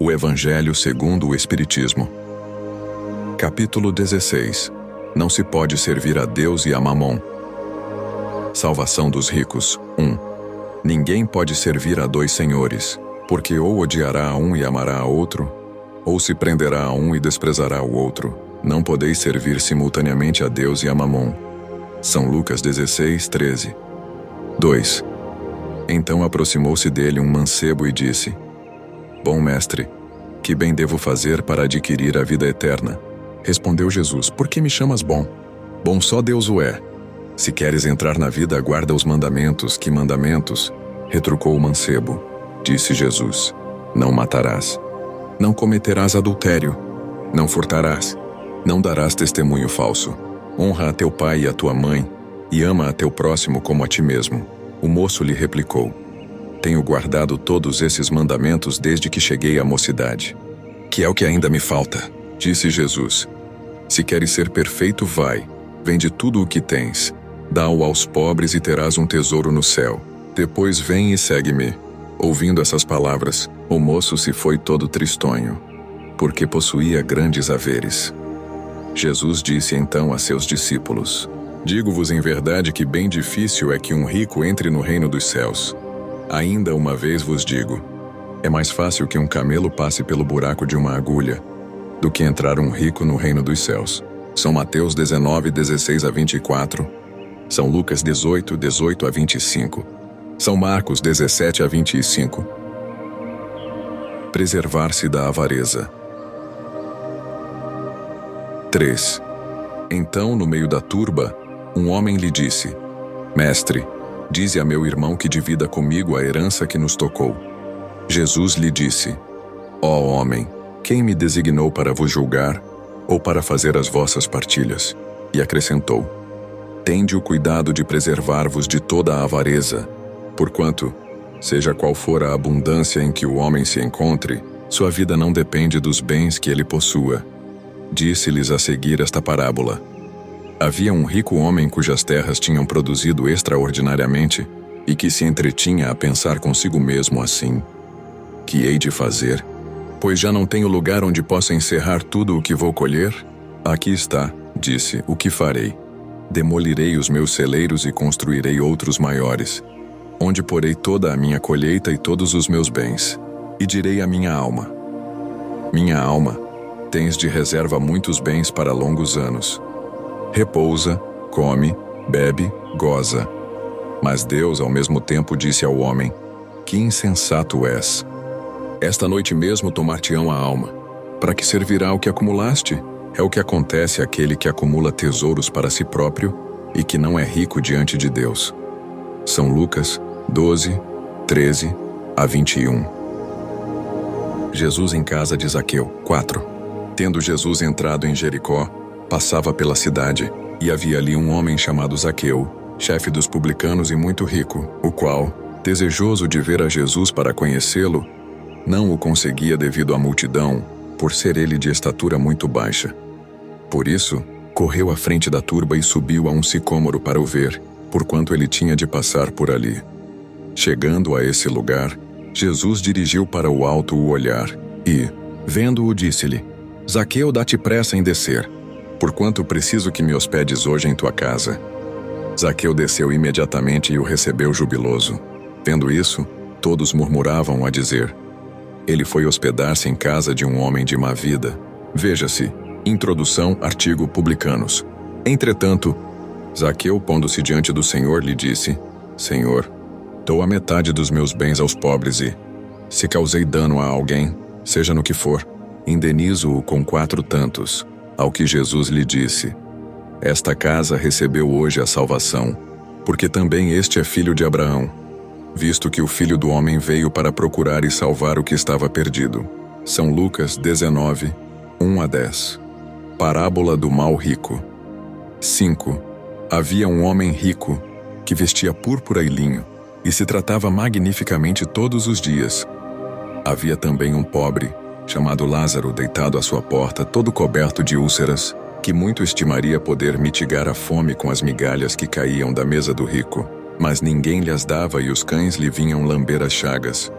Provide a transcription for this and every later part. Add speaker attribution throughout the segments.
Speaker 1: O Evangelho segundo o Espiritismo. Capítulo 16. Não se pode servir a Deus e a Mamon. Salvação dos ricos. 1. Ninguém pode servir a dois senhores, porque ou odiará a um e amará a outro, ou se prenderá a um e desprezará o outro. Não podeis servir simultaneamente a Deus e a Mamon. São Lucas 16:13. 2. Então aproximou-se dele um mancebo e disse: Bom mestre, que bem devo fazer para adquirir a vida eterna? Respondeu Jesus: Por que me chamas bom? Bom só Deus o é. Se queres entrar na vida, guarda os mandamentos. Que mandamentos? Retrucou o mancebo. Disse Jesus: Não matarás. Não cometerás adultério. Não furtarás. Não darás testemunho falso. Honra a teu pai e a tua mãe, e ama a teu próximo como a ti mesmo. O moço lhe replicou: Tenho guardado todos esses mandamentos desde que cheguei à mocidade. Que é o que ainda me falta? Disse Jesus: Se queres ser perfeito, vai, vende tudo o que tens, dá-o aos pobres e terás um tesouro no céu. Depois vem e segue-me. Ouvindo essas palavras, o moço se foi todo tristonho, porque possuía grandes haveres. Jesus disse então a seus discípulos: Digo-vos em verdade que bem difícil é que um rico entre no reino dos céus. Ainda uma vez vos digo, é mais fácil que um camelo passe pelo buraco de uma agulha, do que entrar um rico no reino dos céus. São Mateus 19:16-24, São Lucas 18:18-25, São Marcos 17-25. Preservar-se da avareza. 3. Então, no meio da turba, um homem lhe disse: Mestre, dize a meu irmão que divida comigo a herança que nos tocou. Jesus lhe disse: Ó homem, quem me designou para vos julgar, ou para fazer as vossas partilhas? E acrescentou: Tende o cuidado de preservar-vos de toda a avareza, porquanto, seja qual for a abundância em que o homem se encontre, sua vida não depende dos bens que ele possua. Disse-lhes a seguir esta parábola: Havia um rico homem cujas terras tinham produzido extraordinariamente, e que se entretinha a pensar consigo mesmo assim: Que hei de fazer? Pois já não tenho lugar onde possa encerrar tudo o que vou colher? Aqui está, disse, o que farei. Demolirei os meus celeiros e construirei outros maiores, onde porei toda a minha colheita e todos os meus bens. E direi à minha alma: Minha alma, tens de reserva muitos bens para longos anos. Repousa, come, bebe, goza. Mas Deus ao mesmo tempo disse ao homem: Que insensato és! Esta noite mesmo tomar-te-ão a alma. Para que servirá o que acumulaste? É o que acontece àquele que acumula tesouros para si próprio e que não é rico diante de Deus. São Lucas 12:13-21. Jesus em casa de Zaqueu. 4. Tendo Jesus entrado em Jericó, passava pela cidade, e havia ali um homem chamado Zaqueu, chefe dos publicanos e muito rico, o qual, desejoso de ver a Jesus para conhecê-lo, não o conseguia devido à multidão, por ser ele de estatura muito baixa. Por isso, correu à frente da turba e subiu a um sicômoro para o ver, porquanto ele tinha de passar por ali. Chegando a esse lugar, Jesus dirigiu para o alto o olhar, e, vendo-o, disse-lhe: Zaqueu, dá-te pressa em descer, porquanto preciso que me hospedes hoje em tua casa. Zaqueu desceu imediatamente e o recebeu jubiloso. Vendo isso, todos murmuravam a dizer: Ele foi hospedar-se em casa de um homem de má vida. Veja-se, introdução, artigo Publicanos. Entretanto, Zaqueu, pondo-se diante do Senhor, lhe disse: Senhor, dou a metade dos meus bens aos pobres e, se causei dano a alguém, seja no que for, indenizo-o com 4 tantos. Ao que Jesus lhe disse: Esta casa recebeu hoje a salvação, porque também este é filho de Abraão, visto que o Filho do Homem veio para procurar e salvar o que estava perdido. São Lucas 19:1-10. Parábola do mau rico. 5. Havia um homem rico, que vestia púrpura e linho, e se tratava magnificamente todos os dias. Havia também um pobre, chamado Lázaro, deitado à sua porta, todo coberto de úlceras, que muito estimaria poder mitigar a fome com as migalhas que caíam da mesa do rico, mas ninguém lhe as dava e os cães lhe vinham lamber as chagas.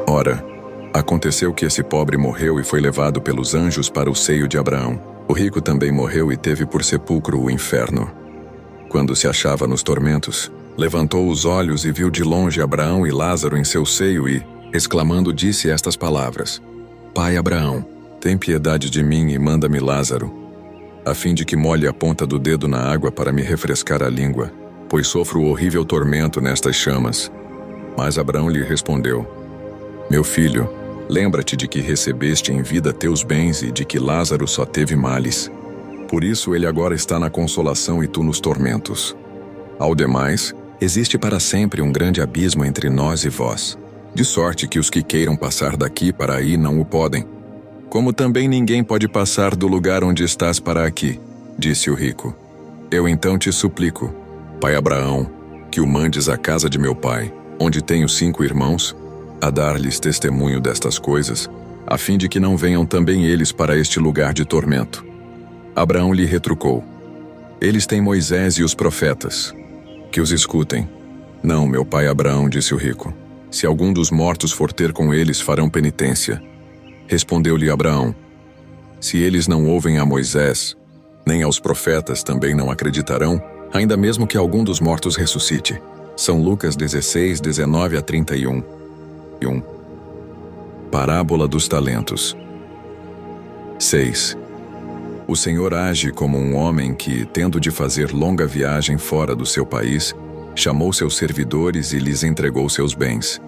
Speaker 1: Ora, Aconteceu que esse pobre morreu e foi levado pelos anjos para o seio de Abraão. O rico também morreu e teve por sepulcro o inferno. Quando se achava nos tormentos, levantou os olhos e viu de longe Abraão e Lázaro em seu seio e, exclamando, disse estas palavras: Pai Abraão, tem piedade de mim e manda-me Lázaro, a fim de que molhe a ponta do dedo na água para me refrescar a língua, pois sofro horrível tormento nestas chamas. Mas Abraão lhe respondeu: Meu filho, lembra-te de que recebeste em vida teus bens e de que Lázaro só teve males. Por isso ele agora está na consolação e tu nos tormentos. Ao demais, existe para sempre um grande abismo entre nós e vós, de sorte que os que queiram passar daqui para aí não o podem. Como também ninguém pode passar do lugar onde estás para aqui, disse o rico. Eu então te suplico, pai Abraão, que o mandes à casa de meu pai, onde tenho 5 irmãos, a dar-lhes testemunho destas coisas, a fim de que não venham também eles para este lugar de tormento. Abraão lhe retrucou: Eles têm Moisés e os profetas, que os escutem. Não, meu pai Abraão, disse o rico, se algum dos mortos for ter com eles, farão penitência. Respondeu-lhe Abraão: Se eles não ouvem a Moisés, nem aos profetas também não acreditarão, ainda mesmo que algum dos mortos ressuscite. São Lucas 16, 19 a 31. Parábola dos talentos. 6. O Senhor age como um homem que, tendo de fazer longa viagem fora do seu país, chamou seus servidores e lhes entregou seus bens.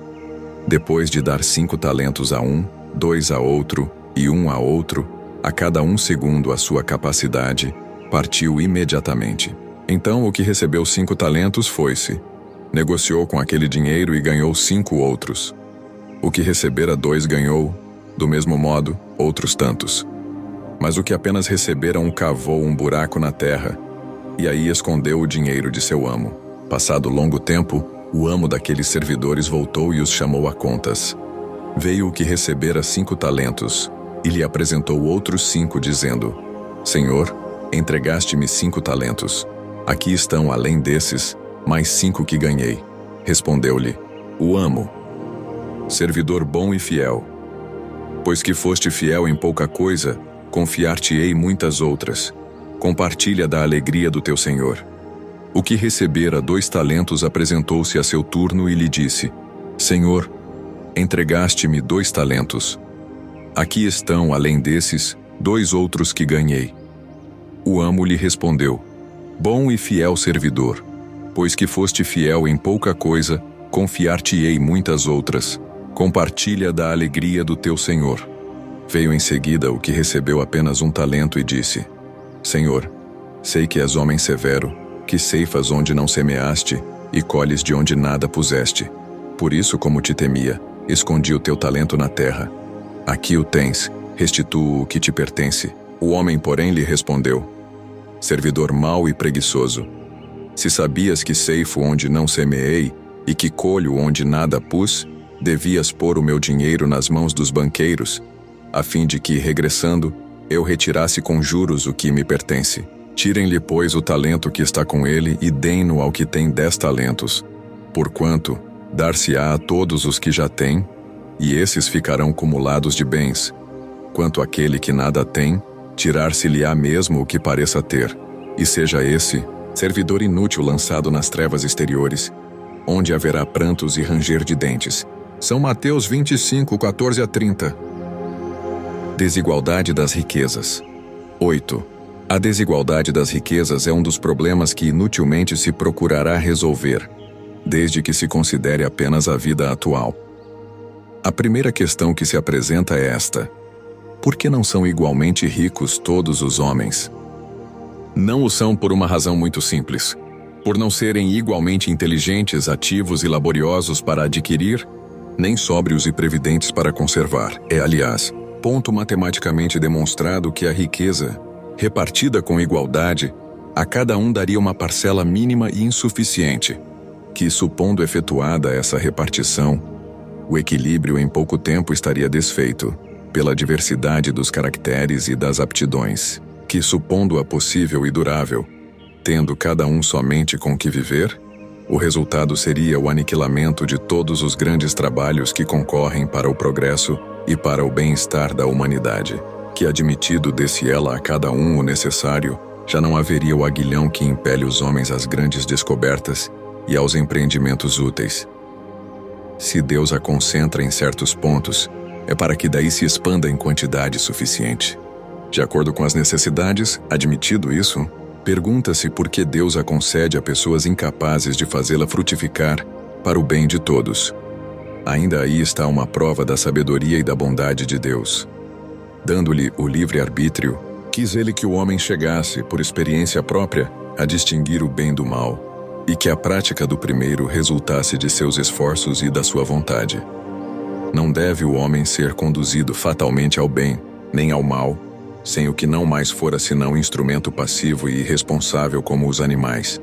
Speaker 1: Depois de dar 5 talentos a um, 2 a outro e 1 a outro, a cada um segundo a sua capacidade, partiu imediatamente. Então o que recebeu 5 talentos foi-se, negociou com aquele dinheiro e ganhou 5 outros. O que recebera 2 ganhou, do mesmo modo, outros tantos. Mas o que apenas recebera cavou um buraco na terra, e aí escondeu o dinheiro de seu amo. Passado longo tempo, o amo daqueles servidores voltou e os chamou a contas. Veio o que recebera 5 talentos, e lhe apresentou outros 5, dizendo: Senhor, entregaste-me 5 talentos. Aqui estão, além desses, mais 5 que ganhei. Respondeu-lhe o amo: Servidor bom e fiel. Pois que foste fiel em pouca coisa, confiar-te-ei muitas outras. Compartilha da alegria do teu senhor. O que recebera 2 talentos apresentou-se a seu turno e lhe disse: Senhor, entregaste-me 2 talentos. Aqui estão, além desses, 2 outros que ganhei. O amo lhe respondeu: Bom e fiel servidor, pois que foste fiel em pouca coisa, confiar-te-ei muitas outras. Compartilha da alegria do teu senhor. Veio em seguida o que recebeu apenas 1 talento e disse: Senhor, sei que és homem severo, que ceifas onde não semeaste e colhes de onde nada puseste. Por isso, como te temia, escondi o teu talento na terra. Aqui o tens, restitua o que te pertence. O homem, porém, lhe respondeu: Servidor mau e preguiçoso, se sabias que ceifo onde não semeei e que colho onde nada pus, devias pôr o meu dinheiro nas mãos dos banqueiros, a fim de que, regressando, eu retirasse com juros o que me pertence. Tirem-lhe, pois, o talento que está com ele e deem-no ao que tem 10 talentos. Porquanto, dar-se-á a todos os que já têm, e esses ficarão cumulados de bens. Quanto àquele que nada tem, tirar-se-lhe-á mesmo o que pareça ter, e seja esse, servidor inútil lançado nas trevas exteriores, onde haverá prantos e ranger de dentes. São Mateus 25, 14 a 30. Desigualdade das riquezas. 8. A desigualdade das riquezas é um dos problemas que inutilmente se procurará resolver, desde que se considere apenas a vida atual. A primeira questão que se apresenta é esta: por que não são igualmente ricos todos os homens? Não o são por uma razão muito simples: por não serem igualmente inteligentes, ativos e laboriosos para adquirir, nem sóbrios e previdentes para conservar. É, aliás, ponto matematicamente demonstrado que a riqueza, repartida com igualdade, a cada um daria uma parcela mínima e insuficiente, que, supondo efetuada essa repartição, o equilíbrio em pouco tempo estaria desfeito, pela diversidade dos caracteres e das aptidões, que, supondo-a possível e durável, tendo cada um somente com que viver, o resultado seria o aniquilamento de todos os grandes trabalhos que concorrem para o progresso e para o bem-estar da humanidade, que admitido desse ela a cada um o necessário, já não haveria o aguilhão que impele os homens às grandes descobertas e aos empreendimentos úteis. Se Deus a concentra em certos pontos, é para que daí se expanda em quantidade suficiente. De acordo com as necessidades, admitido isso, pergunta-se por que Deus a concede a pessoas incapazes de fazê-la frutificar para o bem de todos. Ainda aí está uma prova da sabedoria e da bondade de Deus. Dando-lhe o livre-arbítrio, quis ele que o homem chegasse, por experiência própria, a distinguir o bem do mal, e que a prática do primeiro resultasse de seus esforços e da sua vontade. Não deve o homem ser conduzido fatalmente ao bem, nem ao mal, sem o que não mais fora senão instrumento passivo e irresponsável como os animais.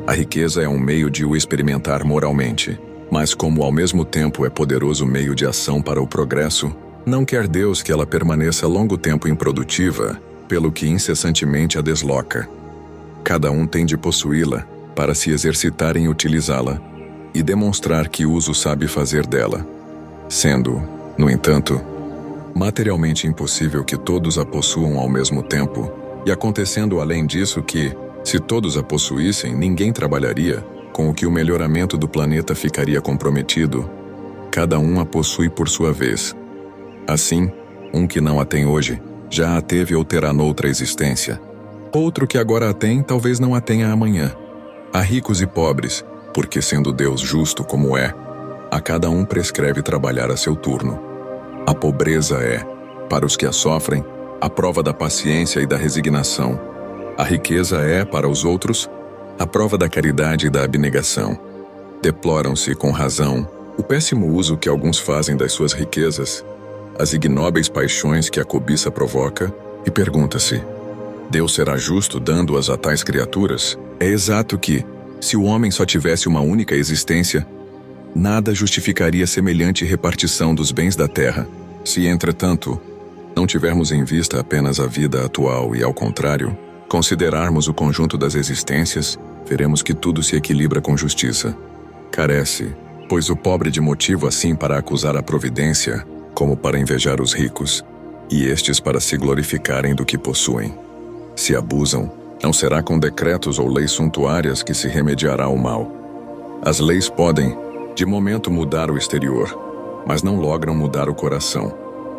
Speaker 1: A riqueza é um meio de o experimentar moralmente, mas como ao mesmo tempo é poderoso meio de ação para o progresso, não quer Deus que ela permaneça longo tempo improdutiva, pelo que incessantemente a desloca. Cada um tem de possuí-la, para se exercitar em utilizá-la, e demonstrar que uso sabe fazer dela. Sendo, no entanto, materialmente impossível que todos a possuam ao mesmo tempo, e acontecendo além disso que, se todos a possuíssem, ninguém trabalharia, com o que o melhoramento do planeta ficaria comprometido, cada um a possui por sua vez. Assim, um que não a tem hoje, já a teve ou terá noutra existência. Outro que agora a tem, talvez não a tenha amanhã. Há ricos e pobres, porque sendo Deus justo como é, a cada um prescreve trabalhar a seu turno. A pobreza é, para os que a sofrem, a prova da paciência e da resignação. A riqueza é, para os outros, a prova da caridade e da abnegação. Deploram-se, com razão, o péssimo uso que alguns fazem das suas riquezas, as ignóbeis paixões que a cobiça provoca, e pergunta-se: Deus será justo dando-as a tais criaturas? É exato que, se o homem só tivesse uma única existência, nada justificaria semelhante repartição dos bens da terra. Se, entretanto, não tivermos em vista apenas a vida atual e, ao contrário, considerarmos o conjunto das existências, veremos que tudo se equilibra com justiça. Carece, pois o pobre de motivo assim para acusar a providência, como para invejar os ricos, e estes para se glorificarem do que possuem. Se abusam, não será com decretos ou leis suntuárias que se remediará o mal. As leis podem, de momento, mudar o exterior, mas não logram mudar o coração.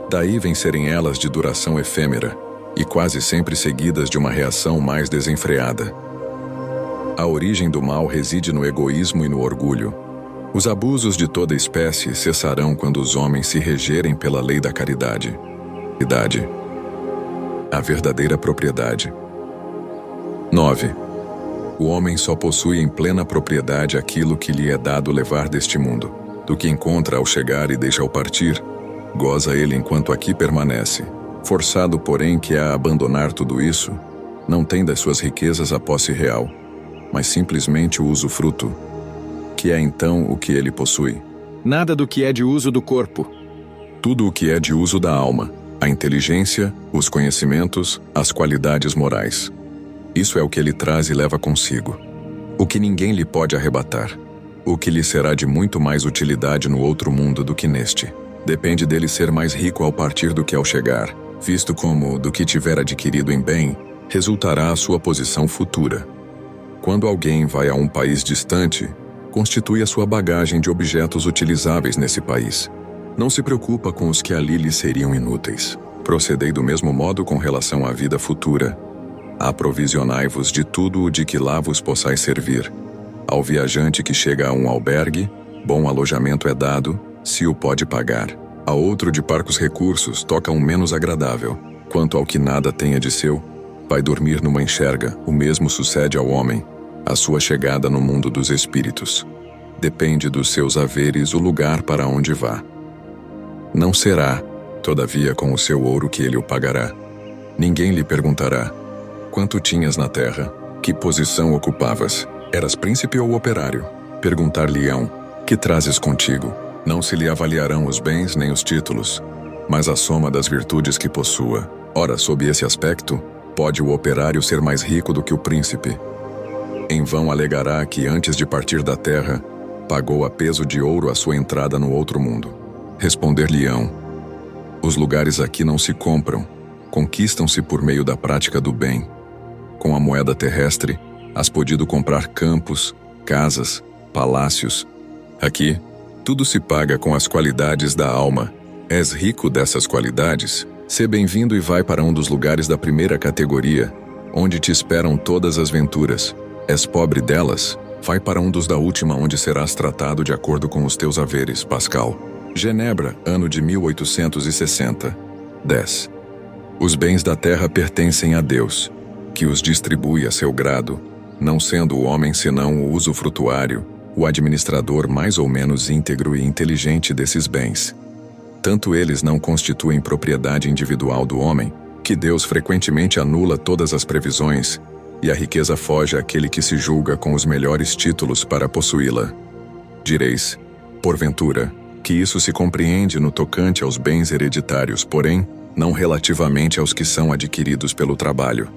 Speaker 1: Daí vem serem elas de duração efêmera, e quase sempre seguidas de uma reação mais desenfreada. A origem do mal reside no egoísmo e no orgulho. Os abusos de toda espécie cessarão quando os homens se regerem pela lei da caridade. A verdadeira propriedade. 9. O homem só possui em plena propriedade aquilo que lhe é dado levar deste mundo. Do que encontra ao chegar e deixa ao partir, goza ele enquanto aqui permanece. Forçado, porém, que a abandonar tudo isso, não tem das suas riquezas a posse real, mas simplesmente o usufruto, que é então o que ele possui.
Speaker 2: Nada do que é de uso do corpo.
Speaker 1: Tudo o que é de uso da alma, a inteligência, os conhecimentos, as qualidades morais. Isso é o que ele traz e leva consigo. O que ninguém lhe pode arrebatar. O que lhe será de muito mais utilidade no outro mundo do que neste. Depende dele ser mais rico ao partir do que ao chegar, visto como, do que tiver adquirido em bem, resultará a sua posição futura. Quando alguém vai a um país distante, constitui a sua bagagem de objetos utilizáveis nesse país. Não se preocupa com os que ali lhe seriam inúteis. Procedei do mesmo modo com relação à vida futura. Aprovisionai-vos de tudo o de que lá vos possais servir. Ao viajante que chega a um albergue, bom alojamento é dado, se o pode pagar. A outro de parcos recursos toca um menos agradável. Quanto ao que nada tenha de seu, vai dormir numa enxerga, o mesmo sucede ao homem, a sua chegada no mundo dos espíritos. Depende dos seus haveres o lugar para onde vá. Não será, todavia, com o seu ouro que ele o pagará. Ninguém lhe perguntará: quanto tinhas na terra? Que posição ocupavas? Eras príncipe ou operário? Perguntar-lhe-ão: que trazes contigo? Não se lhe avaliarão os bens nem os títulos, mas a soma das virtudes que possua. Ora, sob esse aspecto, pode o operário ser mais rico do que o príncipe. Em vão alegará que antes de partir da terra, pagou a peso de ouro a sua entrada no outro mundo. Responder-lhe-ão: Os lugares aqui não se compram, conquistam-se por meio da prática do bem. Com a moeda terrestre, has podido comprar campos, casas, palácios. Aqui, tudo se paga com as qualidades da alma. És rico dessas qualidades? Sê bem-vindo e vai para um dos lugares da primeira categoria, onde te esperam todas as venturas. És pobre delas? Vai para um dos da última, onde serás tratado de acordo com os teus haveres. Pascal. Genebra, ano de 1860. 10. Os bens da terra pertencem a Deus, que os distribui a seu grado, não sendo o homem senão o usufrutuário, o administrador mais ou menos íntegro e inteligente desses bens. Tanto eles não constituem propriedade individual do homem, que Deus frequentemente anula todas as previsões, e a riqueza foge àquele que se julga com os melhores títulos para possuí-la. Direis, porventura, que isso se compreende no tocante aos bens hereditários, porém, não relativamente aos que são adquiridos pelo trabalho.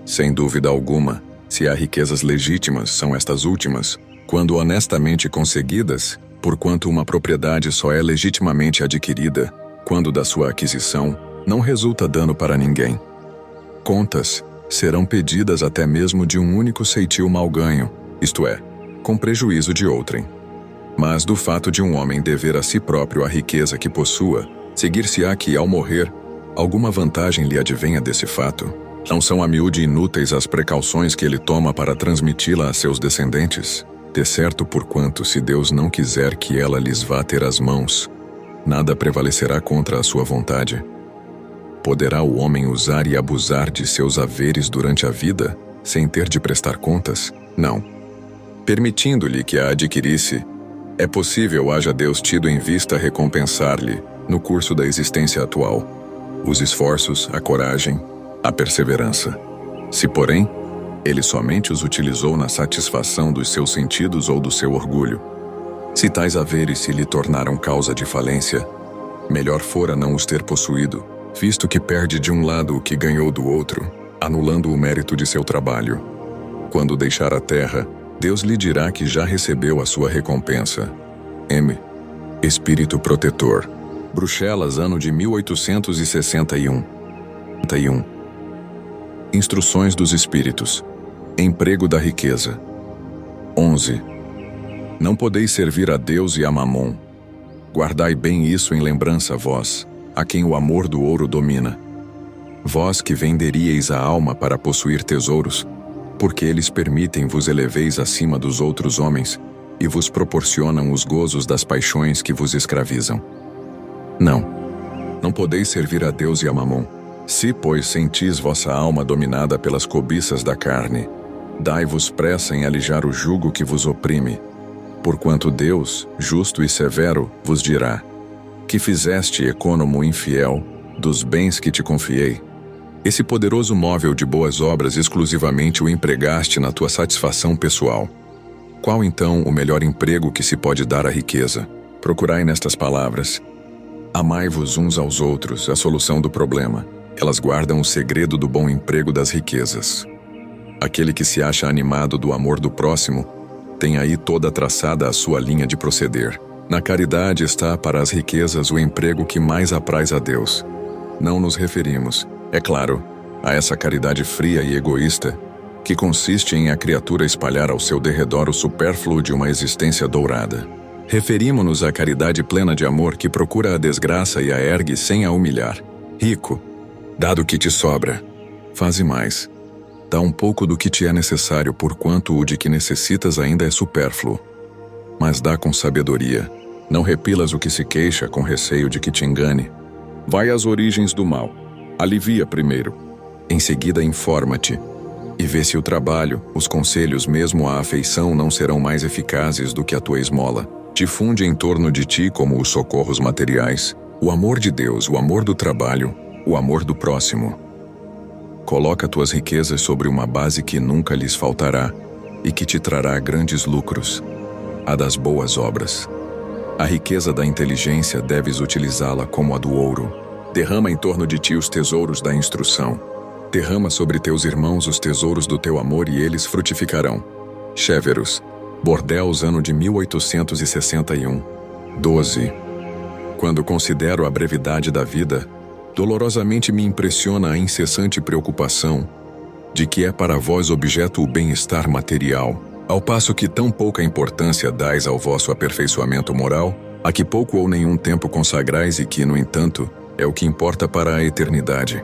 Speaker 1: Sem dúvida alguma, se há riquezas legítimas, são estas últimas, quando honestamente conseguidas, porquanto uma propriedade só é legitimamente adquirida, quando da sua aquisição não resulta dano para ninguém. Contas serão pedidas até mesmo de um único ceitil mal ganho, isto é, com prejuízo de outrem. Mas do fato de um homem dever a si próprio a riqueza que possua, seguir-se-á que, ao morrer, alguma vantagem lhe advenha desse fato. Não são a miúde inúteis as precauções que ele toma para transmiti-la a seus descendentes? De certo, porquanto, se Deus não quiser que ela lhes vá ter as mãos, nada prevalecerá contra a sua vontade. Poderá o homem usar e abusar de seus haveres durante a vida, sem ter de prestar contas? Não. Permitindo-lhe que a adquirisse, é possível haja Deus tido em vista recompensar-lhe, no curso da existência atual, os esforços, a coragem, a perseverança. Se, porém, ele somente os utilizou na satisfação dos seus sentidos ou do seu orgulho, se tais haveres se lhe tornaram causa de falência, melhor fora não os ter possuído, visto que perde de um lado o que ganhou do outro, anulando o mérito de seu trabalho. Quando deixar a terra, Deus lhe dirá que já recebeu a sua recompensa. M. Espírito Protetor. Bruxelas, ano de 1861. Instruções dos Espíritos. Emprego da riqueza. 11. Não podeis servir a Deus e a Mamon. Guardai bem isso em lembrança vós, a quem o amor do ouro domina. Vós que venderíeis a alma para possuir tesouros, porque eles permitem vos eleveis acima dos outros homens e vos proporcionam os gozos das paixões que vos escravizam. Não podeis servir a Deus e a Mamon. Se, pois, sentis vossa alma dominada pelas cobiças da carne, dai-vos pressa em alijar o jugo que vos oprime, porquanto Deus, justo e severo, vos dirá: que fizeste, ecônomo infiel, dos bens que te confiei? Esse poderoso móvel de boas obras exclusivamente o empregaste na tua satisfação pessoal. Qual então o melhor emprego que se pode dar à riqueza? Procurai nestas palavras: amai-vos uns aos outros, a solução do problema. Elas guardam o segredo do bom emprego das riquezas. Aquele que se acha animado do amor do próximo, tem aí toda traçada a sua linha de proceder. Na caridade está para as riquezas o emprego que mais apraz a Deus. Não nos referimos, é claro, a essa caridade fria e egoísta, que consiste em a criatura espalhar ao seu derredor o supérfluo de uma existência dourada. Referimo-nos à caridade plena de amor que procura a desgraça e a ergue sem a humilhar. Rico, dado o que te sobra, faze mais. Dá um pouco do que te é necessário, porquanto o de que necessitas ainda é supérfluo. Mas dá com sabedoria. Não repilas o que se queixa com receio de que te engane. Vai às origens do mal. Alivia primeiro. Em seguida informa-te. E vê se o trabalho, os conselhos, mesmo a afeição, não serão mais eficazes do que a tua esmola. Difunde em torno de ti, como os socorros materiais, o amor de Deus, o amor do trabalho, o amor do próximo. Coloca tuas riquezas sobre uma base que nunca lhes faltará e que te trará grandes lucros, a das boas obras. A riqueza da inteligência deves utilizá-la como a do ouro. Derrama em torno de ti os tesouros da instrução. Derrama sobre teus irmãos os tesouros do teu amor e eles frutificarão. Chéveros, Bordeaux, ano de 1861. 12. Quando considero a brevidade da vida, dolorosamente me impressiona a incessante preocupação de que é para vós objeto o bem-estar material, ao passo que tão pouca importância dais ao vosso aperfeiçoamento moral, a que pouco ou nenhum tempo consagrais e que, no entanto, é o que importa para a eternidade.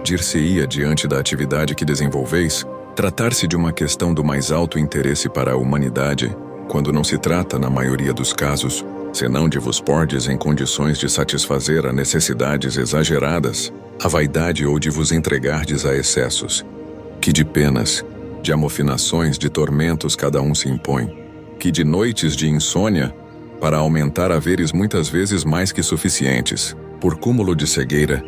Speaker 1: Dir-se-ia, diante da atividade que desenvolveis, tratar-se de uma questão do mais alto interesse para a humanidade, quando não se trata, na maioria dos casos, senão de vos pordes em condições de satisfazer a necessidades exageradas, a vaidade ou de vos entregardes a excessos, que de penas, de amofinações, de tormentos cada um se impõe, que de noites de insônia, para aumentar haveres muitas vezes mais que suficientes, por cúmulo de cegueira,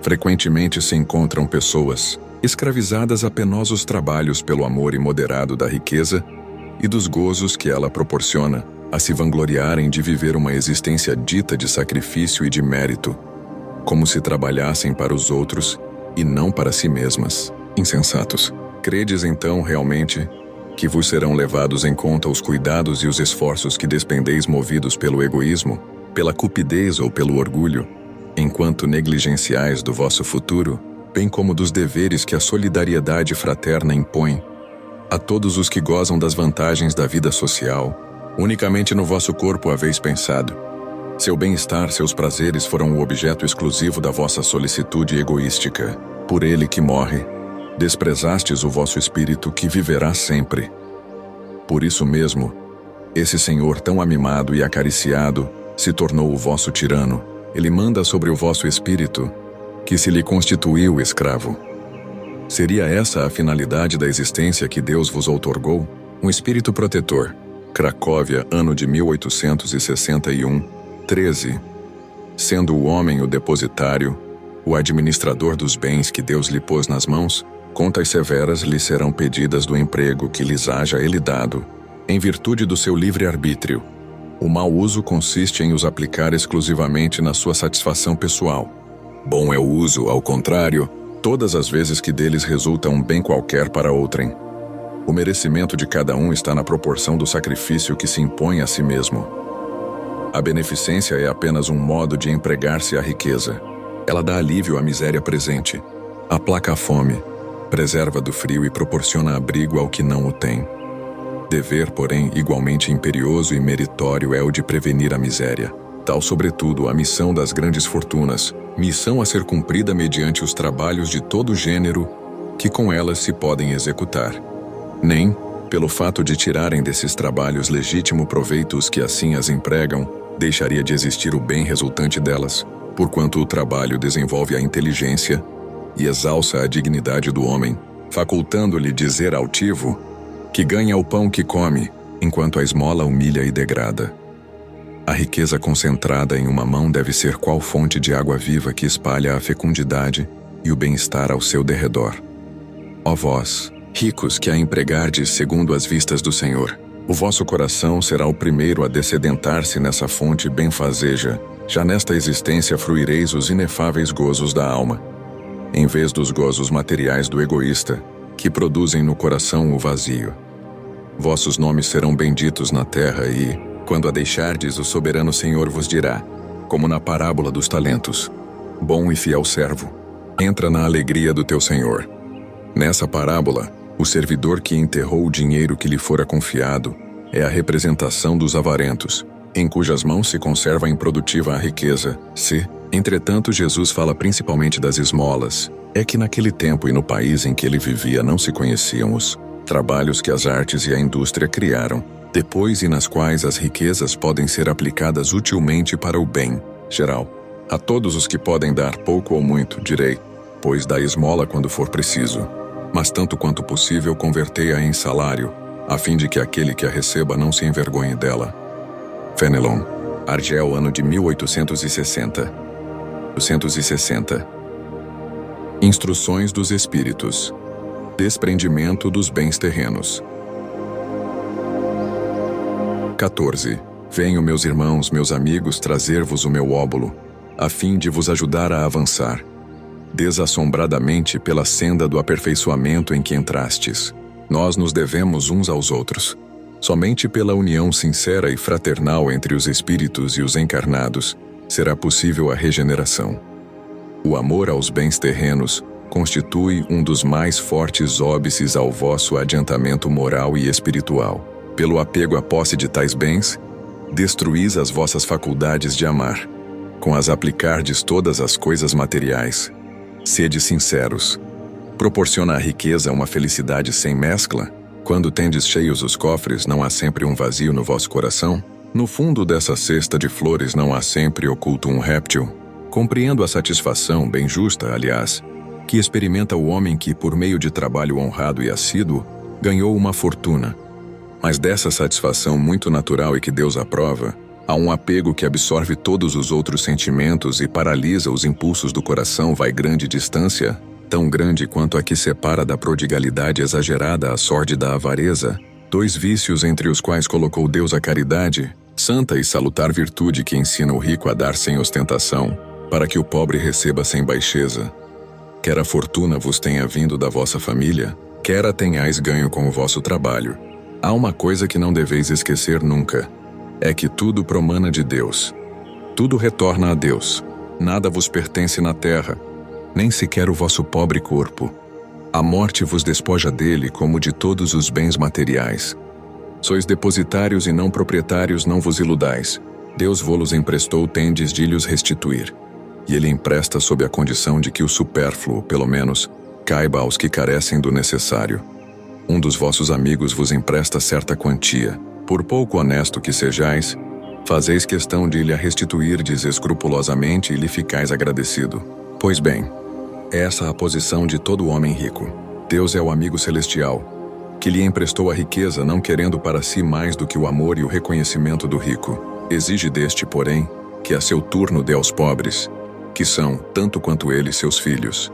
Speaker 1: frequentemente se encontram pessoas escravizadas a penosos trabalhos pelo amor imoderado da riqueza e dos gozos que ela proporciona, a se vangloriarem de viver uma existência dita de sacrifício e de mérito, como se trabalhassem para os outros e não para si mesmas. Insensatos! Credes então realmente que vos serão levados em conta os cuidados e os esforços que despendeis movidos pelo egoísmo, pela cupidez ou pelo orgulho, enquanto negligenciais do vosso futuro, bem como dos deveres que a solidariedade fraterna impõe a todos os que gozam das vantagens da vida social? Unicamente no vosso corpo haveis pensado. Seu bem-estar, seus prazeres foram o objeto exclusivo da vossa solicitude egoística. Por ele que morre, desprezastes o vosso espírito que viverá sempre. Por isso mesmo, esse Senhor tão amimado e acariciado se tornou o vosso tirano. Ele manda sobre o vosso espírito, que se lhe constituiu escravo. Seria essa a finalidade da existência que Deus vos outorgou? Um espírito protetor. Cracóvia, ano de 1861, 13. Sendo o homem o depositário, o administrador dos bens que Deus lhe pôs nas mãos, contas severas lhe serão pedidas do emprego que lhes haja ele dado, em virtude do seu livre-arbítrio. O mau uso consiste em os aplicar exclusivamente na sua satisfação pessoal. Bom é o uso, ao contrário, todas as vezes que deles resulta um bem qualquer para outrem. O merecimento de cada um está na proporção do sacrifício que se impõe a si mesmo. A beneficência é apenas um modo de empregar-se à riqueza. Ela dá alívio à miséria presente, aplaca a fome, preserva do frio e proporciona abrigo ao que não o tem. Dever, porém, igualmente imperioso e meritório é o de prevenir a miséria. Tal, sobretudo, a missão das grandes fortunas, missão a ser cumprida mediante os trabalhos de todo gênero que com elas se podem executar. Nem, pelo fato de tirarem desses trabalhos legítimo proveito os que assim as empregam, deixaria de existir o bem resultante delas, porquanto o trabalho desenvolve a inteligência e exalça a dignidade do homem, facultando-lhe dizer altivo que ganha o pão que come, enquanto a esmola humilha e degrada. A riqueza concentrada em uma mão deve ser qual fonte de água viva que espalha a fecundidade e o bem-estar ao seu derredor. Ó vós, ricos que a empregardes segundo as vistas do Senhor, o vosso coração será o primeiro a dessedentar-se nessa fonte benfazeja. Já nesta existência fruireis os inefáveis gozos da alma, em vez dos gozos materiais do egoísta, que produzem no coração o vazio. Vossos nomes serão benditos na terra e, quando a deixardes, o soberano Senhor vos dirá, como na parábola dos talentos: bom e fiel servo, entra na alegria do teu Senhor. Nessa parábola, o servidor que enterrou o dinheiro que lhe fora confiado é a representação dos avarentos, em cujas mãos se conserva improdutiva a riqueza. Se, entretanto, Jesus fala principalmente das esmolas, é que naquele tempo e no país em que ele vivia não se conheciam os trabalhos que as artes e a indústria criaram, depois e nas quais as riquezas podem ser aplicadas utilmente para o bem geral. A todos os que podem dar pouco ou muito, direi, pois dá esmola quando for preciso, mas tanto quanto possível convertei-a em salário, a fim de que aquele que a receba não se envergonhe dela. Fenelon, Argel, ano de 1860. 260. Instruções dos Espíritos. Desprendimento dos bens terrenos. 14. Venho, meus irmãos, meus amigos, trazer-vos o meu óbolo, a fim de vos ajudar a avançar, desassombradamente pela senda do aperfeiçoamento em que entrastes. Nós nos devemos uns aos outros. Somente pela união sincera e fraternal entre os espíritos e os encarnados será possível a regeneração. O amor aos bens terrenos constitui um dos mais fortes óbices ao vosso adiantamento moral e espiritual. Pelo apego à posse de tais bens, destruís as vossas faculdades de amar. Com as aplicardes todas as coisas materiais, sede sinceros. Proporciona a riqueza uma felicidade sem mescla? Quando tendes cheios os cofres, não há sempre um vazio no vosso coração? No fundo dessa cesta de flores não há sempre oculto um réptil? Compreendo a satisfação, bem justa, aliás, que experimenta o homem que, por meio de trabalho honrado e assíduo, ganhou uma fortuna. Mas dessa satisfação muito natural e que Deus aprova, há um apego que absorve todos os outros sentimentos e paralisa os impulsos do coração. Vai grande distância, tão grande quanto a que separa da prodigalidade exagerada a sórdida avareza, dois vícios entre os quais colocou Deus a caridade, santa e salutar virtude que ensina o rico a dar sem ostentação, para que o pobre receba sem baixeza. Quer a fortuna vos tenha vindo da vossa família, quer a tenhais ganho com o vosso trabalho. Há uma coisa que não deveis esquecer nunca, é que tudo promana de Deus. Tudo retorna a Deus. Nada vos pertence na terra, nem sequer o vosso pobre corpo. A morte vos despoja dele como de todos os bens materiais. Sois depositários e não proprietários, não vos iludais. Deus vô-los emprestou, tendes de lhos restituir. E ele empresta sob a condição de que o supérfluo, pelo menos, caiba aos que carecem do necessário. Um dos vossos amigos vos empresta certa quantia. Por pouco honesto que sejais, fazeis questão de lhe a restituirdes escrupulosamente e lhe ficais agradecido. Pois bem, essa é a posição de todo homem rico. Deus é o amigo celestial, que lhe emprestou a riqueza não querendo para si mais do que o amor e o reconhecimento do rico. Exige deste, porém, que a seu turno dê aos pobres, que são, tanto quanto ele, seus filhos.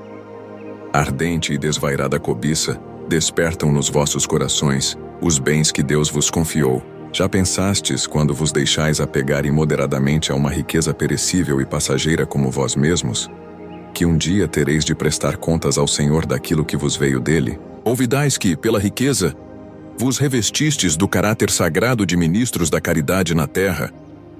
Speaker 1: Ardente e desvairada cobiça, despertam nos vossos corações os bens que Deus vos confiou. Já pensastes, quando vos deixais apegar imoderadamente a uma riqueza perecível e passageira como vós mesmos, que um dia tereis de prestar contas ao Senhor daquilo que vos veio dele? Ouvidais que, pela riqueza, vos revestistes do caráter sagrado de ministros da caridade na terra,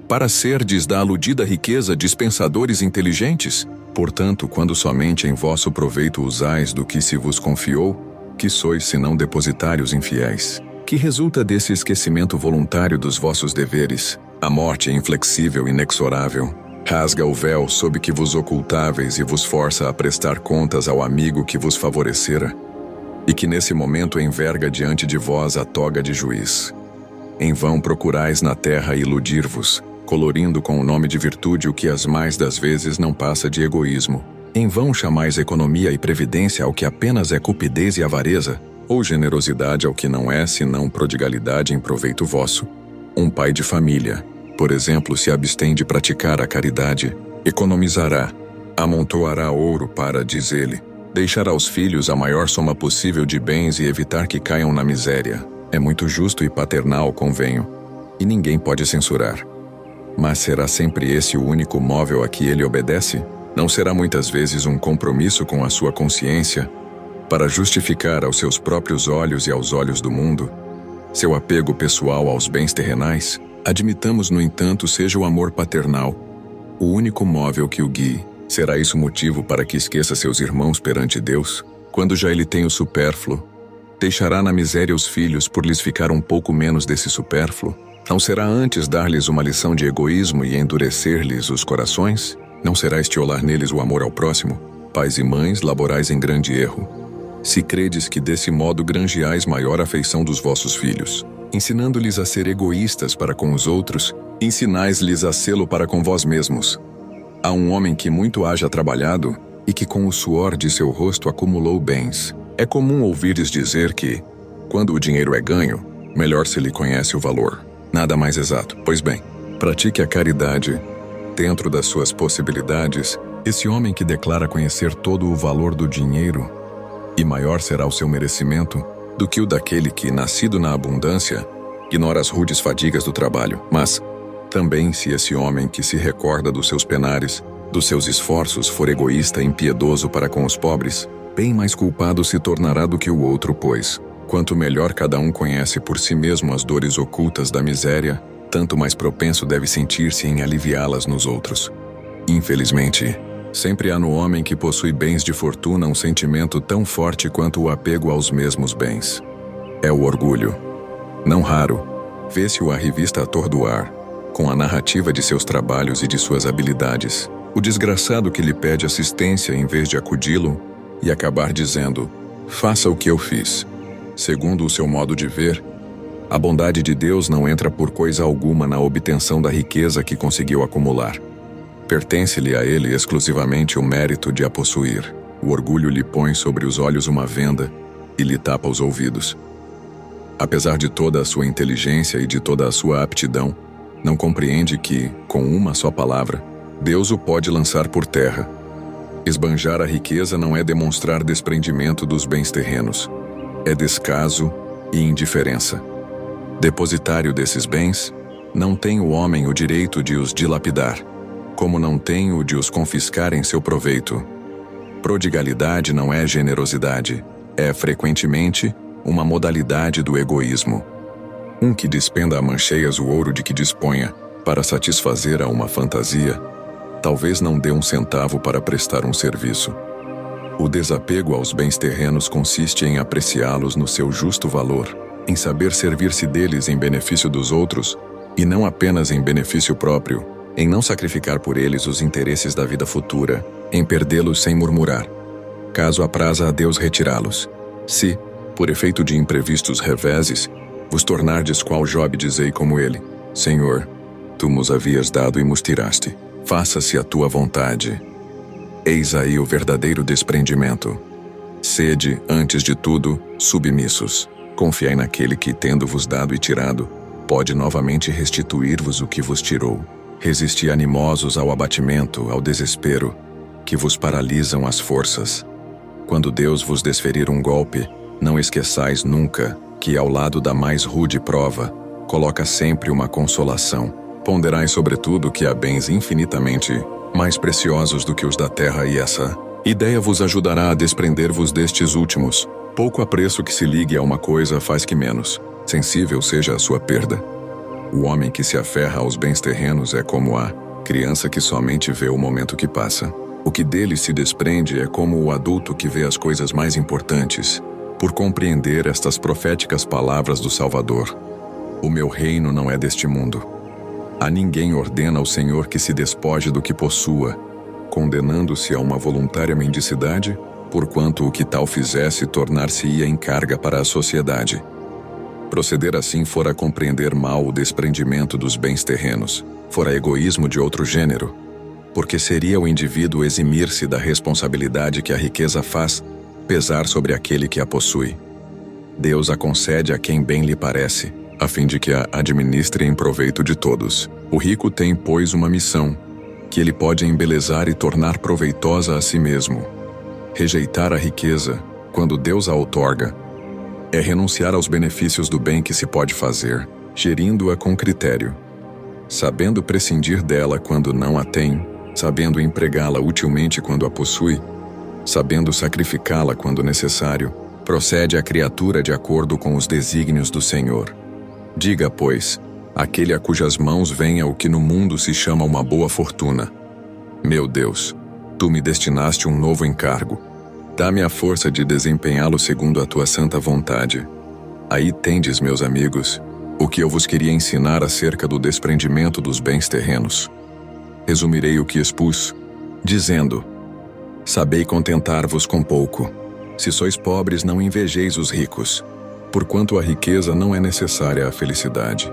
Speaker 1: para serdes da aludida riqueza dispensadores inteligentes? Portanto, quando somente em vosso proveito usais do que se vos confiou, que sois senão depositários infiéis? Que resulta desse esquecimento voluntário dos vossos deveres? A morte é inflexível e inexorável. Rasga o véu sob que vos ocultáveis e vos força a prestar contas ao amigo que vos favorecera, e que nesse momento enverga diante de vós a toga de juiz. Em vão procurais na terra iludir-vos, colorindo com o nome de virtude o que as mais das vezes não passa de egoísmo. Em vão chamais economia e previdência ao que apenas é cupidez e avareza, ou generosidade ao que não é senão prodigalidade em proveito vosso. Um pai de família, por exemplo, se abstém de praticar a caridade, economizará, amontoará ouro para, diz ele, deixar aos filhos a maior soma possível de bens e evitar que caiam na miséria. É muito justo e paternal, convenho, e ninguém pode censurar. Mas será sempre esse o único móvel a que ele obedece? Não será muitas vezes um compromisso com a sua consciência, para justificar aos seus próprios olhos e aos olhos do mundo seu apego pessoal aos bens terrenais? Admitamos, no entanto, seja o amor paternal o único móvel que o guie. Será isso motivo para que esqueça seus irmãos perante Deus? Quando já ele tem o supérfluo, deixará na miséria os filhos por lhes ficar um pouco menos desse supérfluo? Não será antes dar-lhes uma lição de egoísmo e endurecer-lhes os corações? Não será estiolar neles o amor ao próximo? Pais e mães, laborais em grande erro, se credes que desse modo granjeais maior afeição dos vossos filhos. Ensinando-lhes a ser egoístas para com os outros, ensinais-lhes a sê-lo para com vós mesmos. Há um homem que muito haja trabalhado e que com o suor de seu rosto acumulou bens. É comum ouvires dizer que, quando o dinheiro é ganho, melhor se lhe conhece o valor. Nada mais exato. Pois bem, pratique a caridade dentro das suas possibilidades. Esse homem que declara conhecer todo o valor do dinheiro, e maior será o seu merecimento do que o daquele que, nascido na abundância, ignora as rudes fadigas do trabalho. Mas, também se esse homem que se recorda dos seus penares, dos seus esforços, for egoísta e impiedoso para com os pobres, bem mais culpado se tornará do que o outro, pois, quanto melhor cada um conhece por si mesmo as dores ocultas da miséria, tanto mais propenso deve sentir-se em aliviá-las nos outros. Infelizmente, sempre há no homem que possui bens de fortuna um sentimento tão forte quanto o apego aos mesmos bens. É o orgulho. Não raro, vê-se o arrivista atordoar, com a narrativa de seus trabalhos e de suas habilidades, o desgraçado que lhe pede assistência em vez de acudi-lo e acabar dizendo: faça o que eu fiz. Segundo o seu modo de ver, a bondade de Deus não entra por coisa alguma na obtenção da riqueza que conseguiu acumular. Pertence-lhe a ele exclusivamente o mérito de a possuir. O orgulho lhe põe sobre os olhos uma venda e lhe tapa os ouvidos. Apesar de toda a sua inteligência e de toda a sua aptidão, não compreende que, com uma só palavra, Deus o pode lançar por terra. Esbanjar a riqueza não é demonstrar desprendimento dos bens terrenos. É descaso e indiferença. Depositário desses bens, não tem o homem o direito de os dilapidar, como não tem o de os confiscar em seu proveito. Prodigalidade não é generosidade, é frequentemente uma modalidade do egoísmo. Um que despenda a mancheias o ouro de que disponha para satisfazer a uma fantasia, talvez não dê um centavo para prestar um serviço. O desapego aos bens terrenos consiste em apreciá-los no seu justo valor, em saber servir-se deles em benefício dos outros, e não apenas em benefício próprio, em não sacrificar por eles os interesses da vida futura, em perdê-los sem murmurar, caso apraza a Deus retirá-los. Se, por efeito de imprevistos reveses, vos tornardes qual Jobe dizei como ele: Senhor, tu nos havias dado e nos tiraste. Faça-se a tua vontade. Eis aí o verdadeiro desprendimento. Sede, antes de tudo, submissos. Confiai naquele que, tendo-vos dado e tirado, pode novamente restituir-vos o que vos tirou. Resisti animosos ao abatimento, ao desespero, que vos paralisam as forças. Quando Deus vos desferir um golpe, não esqueçais nunca que, ao lado da mais rude prova, coloca sempre uma consolação. Ponderai sobretudo que há bens infinitamente mais preciosos do que os da terra, e essa ideia vos ajudará a desprender-vos destes últimos. Pouco apreço que se ligue a uma coisa faz que menos sensível seja a sua perda. O homem que se aferra aos bens terrenos é como a criança que somente vê o momento que passa. O que dele se desprende é como o adulto que vê as coisas mais importantes, por compreender estas proféticas palavras do Salvador: o meu reino não é deste mundo. A ninguém ordena o Senhor que se despoje do que possua, condenando-se a uma voluntária mendicidade, porquanto o que tal fizesse tornar-se-ia em carga para a sociedade. Proceder assim fora compreender mal o desprendimento dos bens terrenos, fora egoísmo de outro gênero, porque seria o indivíduo eximir-se da responsabilidade que a riqueza faz pesar sobre aquele que a possui. Deus a concede a quem bem lhe parece, a fim de que a administre em proveito de todos. O rico tem, pois, uma missão, que ele pode embelezar e tornar proveitosa a si mesmo. Rejeitar a riqueza, quando Deus a outorga, é renunciar aos benefícios do bem que se pode fazer, gerindo-a com critério. Sabendo prescindir dela quando não a tem, sabendo empregá-la utilmente quando a possui, sabendo sacrificá-la quando necessário, procede a criatura de acordo com os desígnios do Senhor. Diga, pois, aquele a cujas mãos venha o que no mundo se chama uma boa fortuna: meu Deus, tu me destinaste um novo encargo. Dá-me a força de desempenhá-lo segundo a tua santa vontade. Aí tendes, meus amigos, o que eu vos queria ensinar acerca do desprendimento dos bens terrenos. Resumirei o que expus, dizendo: sabei contentar-vos com pouco. Se sois pobres, não invejeis os ricos, porquanto a riqueza não é necessária à felicidade.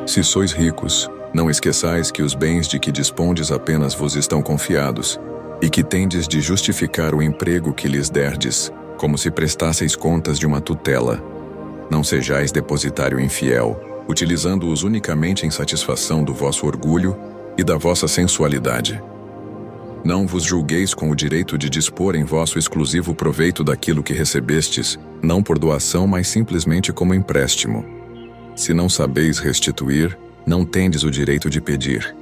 Speaker 1: Se sois ricos, não esqueçais que os bens de que dispondes apenas vos estão confiados, e que tendes de justificar o emprego que lhes derdes, como se prestasseis contas de uma tutela. Não sejais depositário infiel, utilizando-os unicamente em satisfação do vosso orgulho e da vossa sensualidade. Não vos julgueis com o direito de dispor em vosso exclusivo proveito daquilo que recebestes, não por doação, mas simplesmente como empréstimo. Se não sabeis restituir, não tendes o direito de pedir.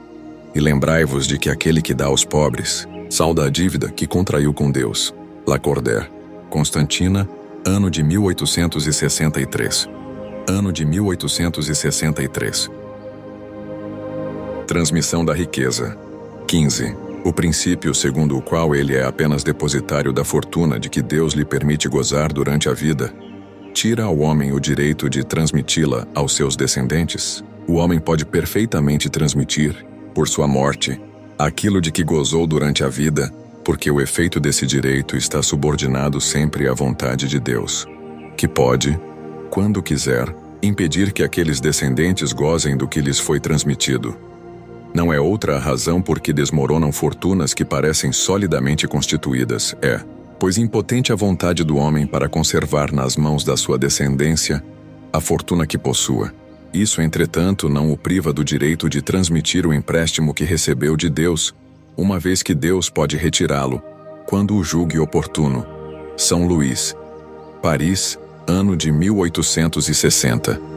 Speaker 1: E lembrai-vos de que aquele que dá aos pobres salda a dívida que contraiu com Deus. Lacordaire, Constantina, ano de 1863. Ano de 1863. Transmissão da riqueza. 15. O princípio segundo o qual ele é apenas depositário da fortuna de que Deus lhe permite gozar durante a vida, tira ao homem o direito de transmiti-la aos seus descendentes. O homem pode perfeitamente transmitir, por sua morte, aquilo de que gozou durante a vida, porque o efeito desse direito está subordinado sempre à vontade de Deus, que pode, quando quiser, impedir que aqueles descendentes gozem do que lhes foi transmitido. Não é outra a razão por que desmoronam fortunas que parecem solidamente constituídas, pois impotente a vontade do homem para conservar nas mãos da sua descendência a fortuna que possua. Isso, entretanto, não o priva do direito de transmitir o empréstimo que recebeu de Deus, uma vez que Deus pode retirá-lo, quando o julgue oportuno. São Luís, Paris, ano de 1860.